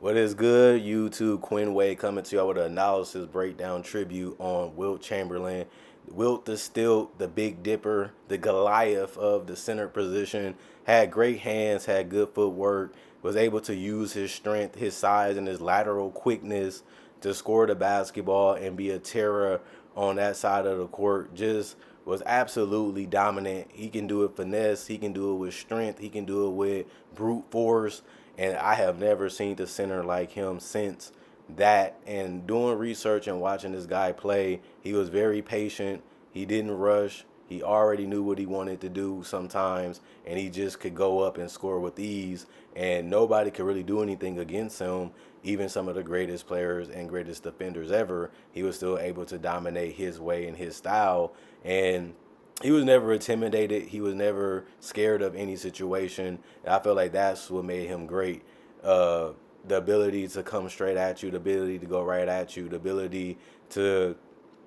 What is good, YouTube? Quinn Wade coming to y'all with an analysis breakdown tribute on Wilt Chamberlain. Wilt the still the Big Dipper, the Goliath of the center position, had great hands, had good footwork, was able to use his strength, his size, and his lateral quickness to score the basketball and be a terror on that side of the court. Just was absolutely dominant. He can do it finesse, he can do it with strength, he can do it with brute force. And I have never seen the center like him since that. And doing research and watching this guy play, he was very patient. He didn't rush. He already knew what he wanted to do sometimes, and he just could go up and score with ease. And nobody could really do anything against him. Even some of the greatest players and greatest defenders ever, he was still able to dominate his way and his style. And he was never intimidated. He was never scared of any situation. And I feel like that's what made him great. The ability to come straight at you, the ability to go right at you, the ability to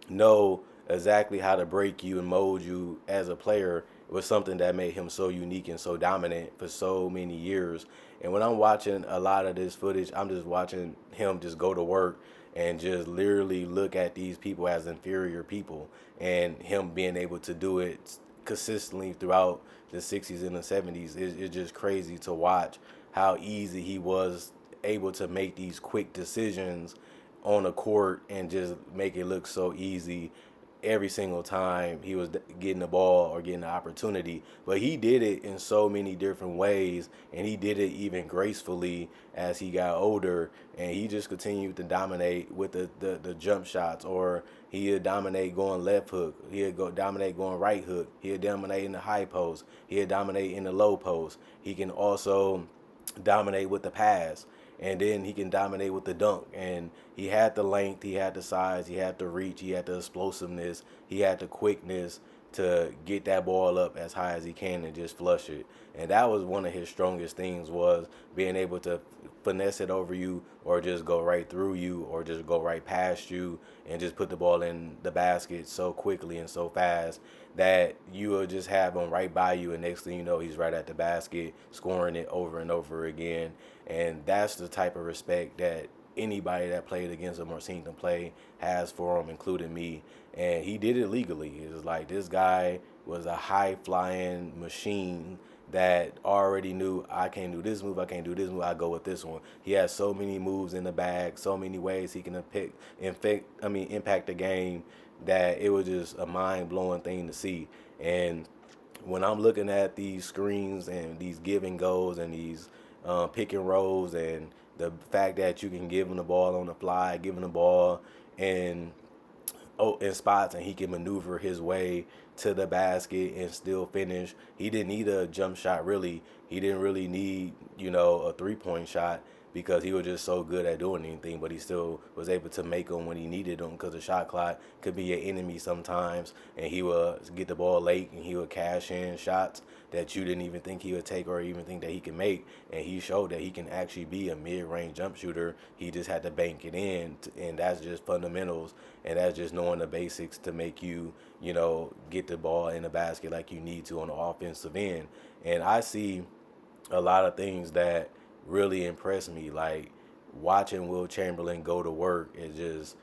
know exactly how to break you and mold you as a player was something that made him so unique and so dominant for so many years. And when I'm watching a lot of this footage, I'm just watching him just go to work and just literally look at these people as inferior people, and him being able to do it consistently throughout the 60s and the 70s is just crazy to watch how easy he was able to make these quick decisions on a court and just make it look so easy every single time he was getting the ball or getting the opportunity. But he did it in so many different ways, and he did it even gracefully as he got older. And he just continued to dominate with the jump shots, or he'd dominate going left hook. He'd go dominate going right hook. He'd dominate in the high post. He'd dominate in the low post. He can also dominate with the pass, and then he can dominate with the dunk. And he had the length, he had the size, he had the reach, he had the explosiveness, he had the quickness to get that ball up as high as he can and just flush it. And that was one of his strongest things, was being able to finesse it over you, or just go right through you, or just go right past you and just put the ball in the basket so quickly and so fast that you will just have him right by you, and next thing you know, he's right at the basket scoring it over and over again. And that's the type of respect that anybody that played against him or seen him play has for him, including me. And he did it legally. It was like this guy was a high flying machine that already knew, I can't do this move, I can't do this move, I go with this one. He has so many moves in the bag, so many ways he can impact the game, that it was just a mind blowing thing to see. And when I'm looking at these screens and these give and goes and these pick and rolls, and the fact that you can give him the ball on the fly, give him the ball in in spots, and he can maneuver his way to the basket and still finish. He didn't need a jump shot really. He didn't really need, a 3-point shot, because he was just so good at doing anything, but he still was able to make them when he needed them, because the shot clock could be an enemy sometimes, and he would get the ball late and he would cash in shots that you didn't even think he would take or even think that he can make. And he showed that he can actually be a mid-range jump shooter. He just had to bank it in, and that's just fundamentals, and that's just knowing the basics to make you, get the ball in the basket like you need to on the offensive end. And I see a lot of things that really impressed me. Like, watching Will Chamberlain go to work is just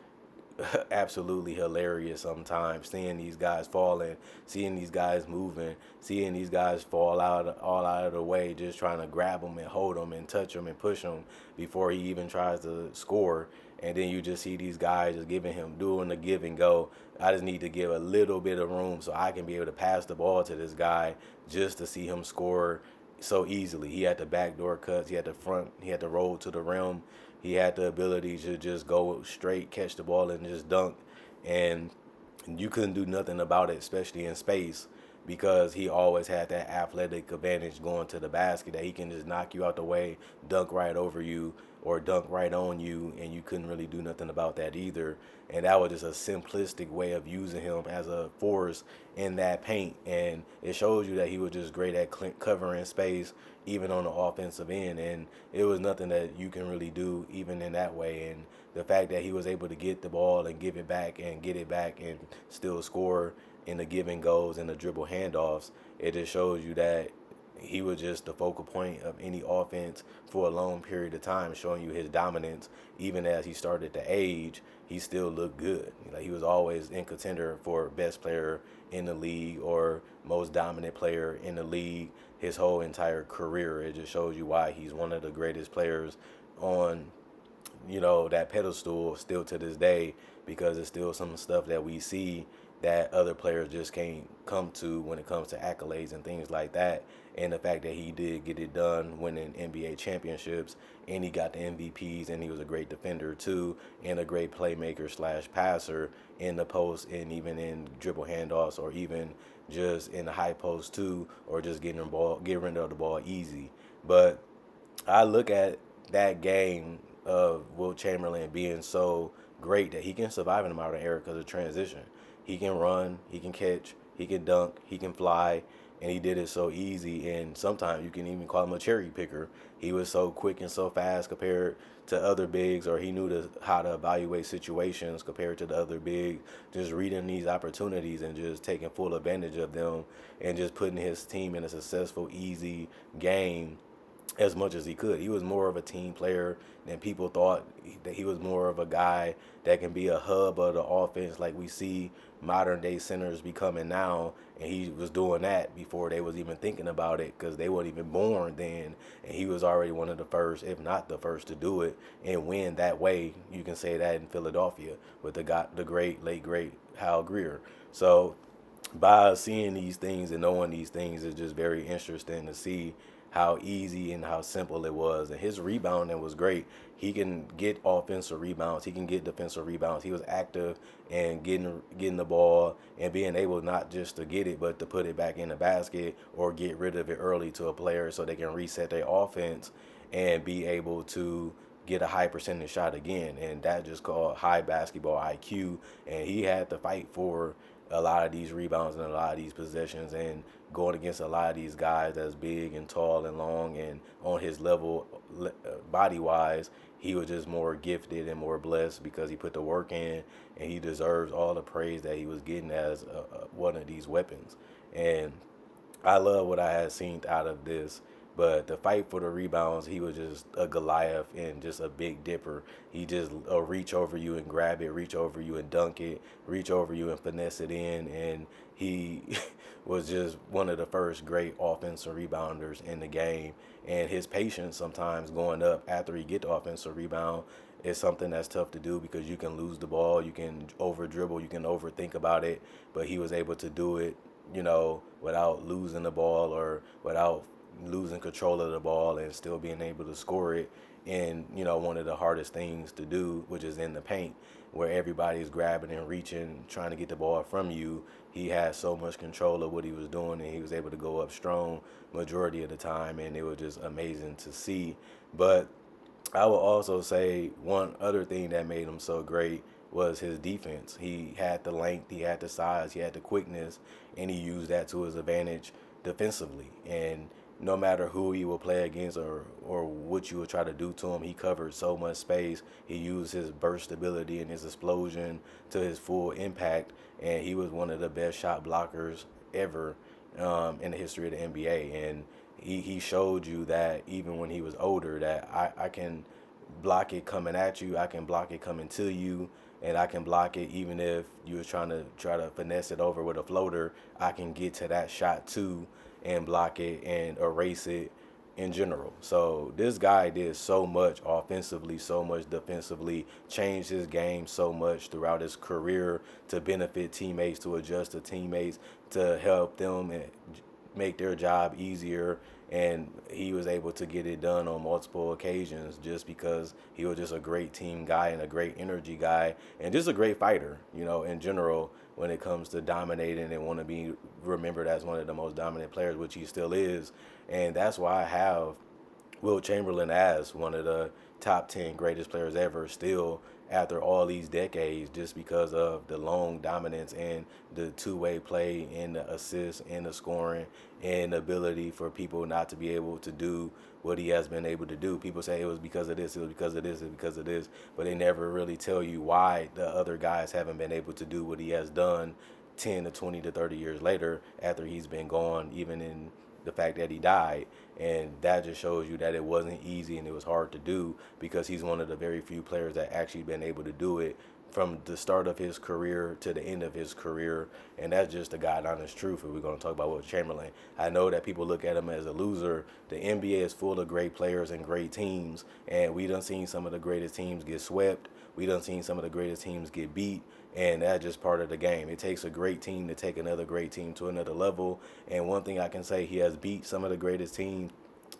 absolutely hilarious sometimes. Seeing these guys falling, seeing these guys moving, seeing these guys fall out all out of the way, just trying to grab them and hold them and touch them and push them before he even tries to score. And then you just see these guys just giving him, doing the give and go. I just need to give a little bit of room so I can be able to pass the ball to this guy just to see him score so easily. He had the backdoor cuts, he had the front, he had the roll to the rim, he had the ability to just go straight, catch the ball, and just dunk. And you couldn't do nothing about it, especially in space, because he always had that athletic advantage going to the basket, that he can just knock you out the way, dunk right over you, or dunk right on you, and you couldn't really do nothing about that either. And that was just a simplistic way of using him as a force in that paint. And it shows you that he was just great at covering space, even on the offensive end. And it was nothing that you can really do even in that way. And the fact that he was able to get the ball and give it back and get it back and still score in the give and goes and the dribble handoffs, it just shows you that he was just the focal point of any offense for a long period of time, showing you his dominance. Even as he started to age, he still looked good. Like, he was always in contender for best player in the league or most dominant player in the league his whole entire career. It just shows you why he's one of the greatest players on, that pedestal still to this day, because it's still some stuff that we see that other players just can't come to when it comes to accolades and things like that. And the fact that he did get it done winning NBA championships, and he got the MVPs, and he was a great defender too, and a great playmaker slash passer in the post, and even in dribble handoffs, or even just in the high post too, or just getting rid of the ball easy. But I look at that game of Wilt Chamberlain being so great that he can survive in the modern era because of transition. He can run, he can catch, he can dunk, he can fly, and he did it so easy. And sometimes you can even call him a cherry picker. He was so quick and so fast compared to other bigs, or he knew how to evaluate situations compared to the other bigs, just reading these opportunities and just taking full advantage of them, and just putting his team in a successful, easy game as much as he could. He was more of a team player than people thought. That he was more of a guy that can be a hub of the offense, like we see modern day centers becoming now. And he was doing that before they was even thinking about it, because they weren't even born then. And he was already one of the first, if not the first, to do it and win that way. You can say that in Philadelphia with the great, late great Hal Greer. So by seeing these things and knowing these things, is just very interesting to see how easy and how simple it was. And his rebounding was great. He can get offensive rebounds. He can get defensive rebounds. He was active and getting the ball and being able not just to get it, but to put it back in the basket or get rid of it early to a player so they can reset their offense and be able to get a high percentage shot again. And that just called high basketball IQ. And he had to fight for a lot of these rebounds and a lot of these possessions, and going against a lot of these guys that's big and tall and long and on his level body wise. He was just more gifted and more blessed because he put the work in, and he deserves all the praise that he was getting as one of these weapons. And I love what I had seen out of this. But the fight for the rebounds, he was just a Goliath and just a big dipper. He just reach over you and grab it, reach over you and dunk it, reach over you and finesse it in. And he was just one of the first great offensive rebounders in the game. And his patience sometimes going up after he get the offensive rebound is something that's tough to do, because you can lose the ball, you can over dribble, you can overthink about it. But he was able to do it, without losing the ball or without losing control of the ball, and still being able to score it in, one of the hardest things to do, which is in the paint, where everybody's grabbing and reaching, trying to get the ball from you. He had so much control of what he was doing, and he was able to go up strong majority of the time, and it was just amazing to see. But I would also say one other thing that made him so great was his defense. He had the length, he had the size, he had the quickness, and he used that to his advantage defensively. And no matter who he would play against, or what you would try to do to him, he covered so much space. He used his burst ability and his explosion to his full impact, and he was one of the best shot blockers ever in the history of the NBA. And he showed you that even when he was older, that I can block it coming at you, I can block it coming to you, and I can block it even if you was trying to finesse it over with a floater. I can get to that shot too and block it and erase it in general. So this guy did so much offensively, so much defensively, changed his game so much throughout his career to benefit teammates, to adjust to teammates, to help them and make their job easier. And he was able to get it done on multiple occasions just because he was just a great team guy and a great energy guy and just a great fighter, in general, when it comes to dominating and want to be remembered as one of the most dominant players, which he still is. And that's why I have Wilt Chamberlain as one of the top 10 greatest players ever still after all these decades, just because of the long dominance and the two-way play and the assists and the scoring and the ability for people not to be able to do what he has been able to do. People say it was because of this, it was because of this, it was because of this, but they never really tell you why the other guys haven't been able to do what he has done 10 to 20 to 30 years later after he's been gone, even in the fact that he died. And that just shows you that it wasn't easy and it was hard to do, because he's one of the very few players that actually been able to do it from the start of his career to the end of his career. And that's just the God honest truth. If we're going to talk about Wilt Chamberlain, I know that people look at him as a loser. The NBA is full of great players and great teams, and we done seen some of the greatest teams get swept. We done seen some of the greatest teams get beat, and that's just part of the game. It takes a great team to take another great team to another level. And one thing I can say, he has beat some of the greatest teams.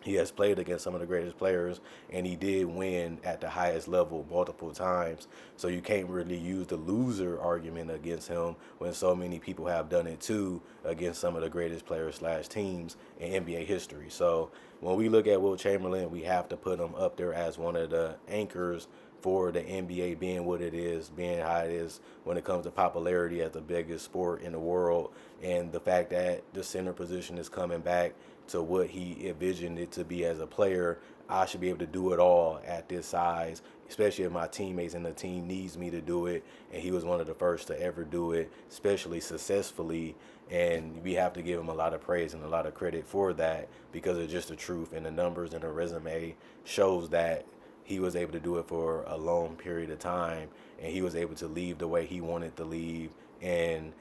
He has played against some of the greatest players, and he did win at the highest level multiple times. So you can't really use the loser argument against him when so many people have done it too against some of the greatest players slash teams in NBA history. So when we look at Wilt Chamberlain, we have to put him up there as one of the anchors for the NBA being what it is, being how it is when it comes to popularity as the biggest sport in the world, and the fact that the center position is coming back to what he envisioned it to be as a player. I should be able to do it all at this size, especially if my teammates and the team needs me to do it. And he was one of the first to ever do it, especially successfully. And we have to give him a lot of praise and a lot of credit for that, because it's just the truth. And the numbers and the resume shows that he was able to do it for a long period of time, and he was able to leave the way he wanted to leave. And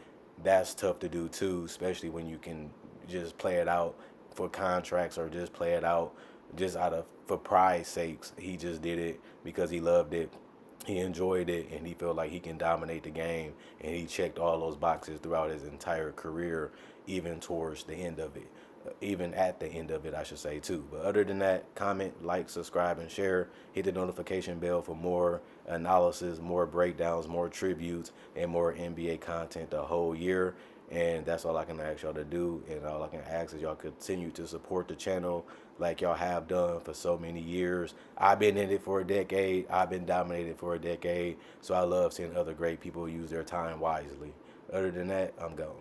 that's tough to do too, especially when you can just play it out for contracts, or just play it out just out of for pride's sakes. He just did it because he loved it, he enjoyed it, and he felt like he can dominate the game. And he checked all those boxes throughout his entire career, even towards the end of it, even at the end of it, I should say too. But other than that, comment, like, subscribe, and share. Hit the notification bell for more analysis, more breakdowns, more tributes, and more NBA content the whole year. And that's all I can ask y'all to do. And all I can ask is y'all continue to support the channel like y'all have done for so many years. I've been in it for a decade. I've been dominated for a decade. So I love seeing other great people use their time wisely. Other than that, I'm gone.